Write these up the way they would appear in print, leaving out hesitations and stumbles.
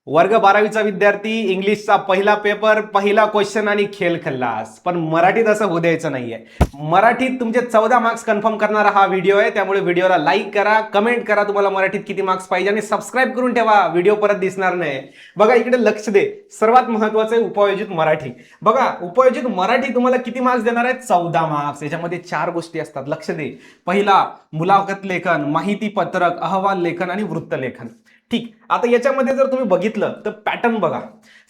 वर्ग 12वीचा विद्यार्थी, इंग्लिशचा पहिला पेपर, पहिला क्वेश्चन आणि खेळ खल्लास. पण मराठीत असं होऊ द्यायचं नाहीये. मराठीत तुमचे 14 मार्क्स कन्फर्म करणारा हा व्हिडिओ आहे. त्यामुळे व्हिडिओला लाईक करा, कमेंट करा तुम्हाला मराठीत किती मार्क्स पाहिजे आणि सबस्क्राईब करून ठेवा, व्हिडिओ परत दिसणार नाही. बघा इकडे लक्ष दे. सर्वात महत्वाचं आहे उपयोजित मराठी. बघा उपयोजित मराठी तुम्हाला किती मार्क्स देणार आहे? 14 मार्क्स. याच्यामध्ये 4 गोष्टी असतात, लक्ष दे. पहिला मुलाखत लेखन, माहिती पत्रक, अहवाल लेखन आणि वृत्तलेखन. ठीक. आता याच्यामध्ये जर तुम्ही बघितलं तर पॅटर्न बघा.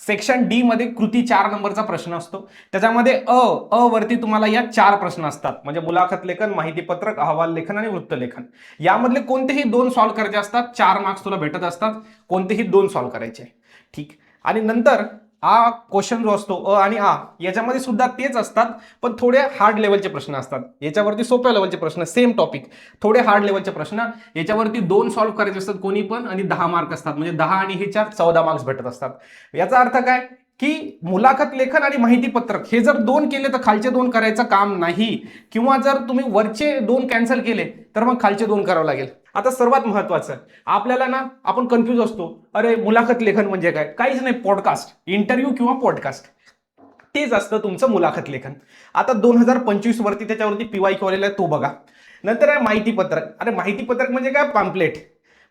सेक्शन डी मध्ये कृती 4 नंबरचा प्रश्न असतो. त्याच्यामध्ये अ वरती तुम्हाला या 4 प्रश्न असतात, म्हणजे मुलाखत लेखन, माहिती पत्रक, अहवाल लेखन आणि वृत्तलेखन. यामधले कोणतेही 2 सॉल्व्ह करायचे असतात, 4 मार्क्स तुला भेटत असतात. कोणतेही 2 सॉल्व्ह करायचे. ठीक. आणि नंतर हा क्वेश्चन जो असतो अ आणि आ याच्यामध्ये सुद्धा तेच असतात, पण थोडे हार्ड लेवलचे प्रश्न असतात. याच्यावरती सोप्या लेवलचे प्रश्न, सेम टॉपिक, थोडे हार्ड लेवलचे प्रश्न. याच्यावरती 2 सॉल्व्ह करायचे असतात कोणी पण, आणि 10 मार्क असतात, म्हणजे 10 आणि हे 4 14 मार्क्स भेटत असतात. याचा अर्थ काय की मुलाखत लेखन आणि माहिती पत्रक हे जर 2 केले तर खालचे 2 करायचं काम नाही, किंवा जर तुम्ही वरचे 2 कॅन्सल केले तर मग खालचे 2 करावं लागेल. आता सर्वात महत्वाचं आपल्याला ना, आपण कन्फ्यूज असतो, अरे मुलाखत लेखन म्हणजे काय? काहीच नाही, पॉडकास्ट, इंटरव्ह्यू किंवा पॉडकास्ट, तेच असतं तुमचं मुलाखत लेखन. आता 2025 वरती त्याच्यावरती PYQ आलेला आहे, तो बघा. नंतर आहे माहिती पत्रक. अरे माहिती पत्रक म्हणजे काय? पॅम्पलेट,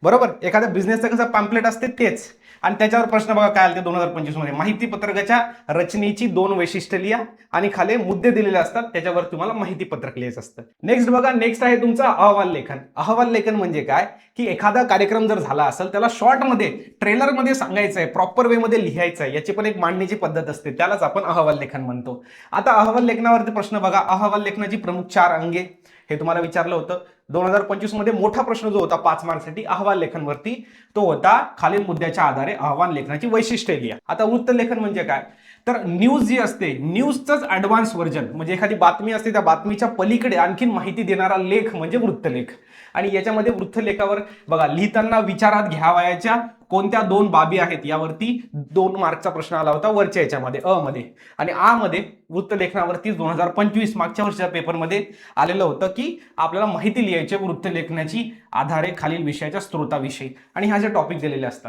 बरोबर. एखाद्या बिझनेसचं कसं पॅम्पलेट असते तेच. आणि त्याच्यावर प्रश्न बघा काय आले 2025 मध्ये. माहिती पत्रकाच्या रचनेची 2 वैशिष्ट्ये लिहा आणि खाली मुद्दे दिलेले असतात, त्याच्यावर तुम्हाला माहिती पत्रक लिहायचं असतं. नेक्स्ट बघा, नेक्स्ट आहे तुमचं अहवाल लेखन. अहवाल लेखन म्हणजे काय की एखादा कार्यक्रम जर झाला असेल त्याला शॉर्टमध्ये, ट्रेलरमध्ये सांगायचं आहे, प्रॉपर वे मध्ये लिहायचं आहे. याची पण एक मांडणीची पद्धत असते, त्यालाच आपण अहवाल लेखन म्हणतो. आता अहवाल लेखनावरती प्रश्न बघा. अहवाल लेखनाची प्रमुख 4 अंगे हे तुम्हाला विचारलं होतं. 2025 मध्ये मोठा प्रश्न जो होता 5 मार्क्ससाठी अहवाल लेखनवरती, तो होता खालील मुद्द्याच्या आधारे अहवाल लेखनाची वैशिष्ट्ये लिहा. आता वृत्त लेखन म्हणजे काय? तर न्यूज जी असते, न्यूजचंच ऍडव्हान्स व्हर्जन, म्हणजे एखादी बातमी असते, त्या बातमीच्या पलीकडे आणखीन माहिती देणारा लेख म्हणजे वृत्तलेख. आणि याच्यामध्ये वृत्तलेखावर बघा, लिहिताना विचारात घ्यावयाच्या कोणत्या 2 बाबी आहेत यावरती 2 मार्कचा प्रश्न आला होता वरच्या याच्यामध्ये अ मध्ये. आणि आ मध्ये वृत्तलेखनावरती 2025 मागच्या वर्षाच्या पेपरमध्ये आलेलं होतं की आपल्याला माहिती लिहायची वृत्तलेखनाची आधारे खालील विषयाच्या स्त्रोताविषयी, आणि ह्या जे टॉपिक दिलेले असतात.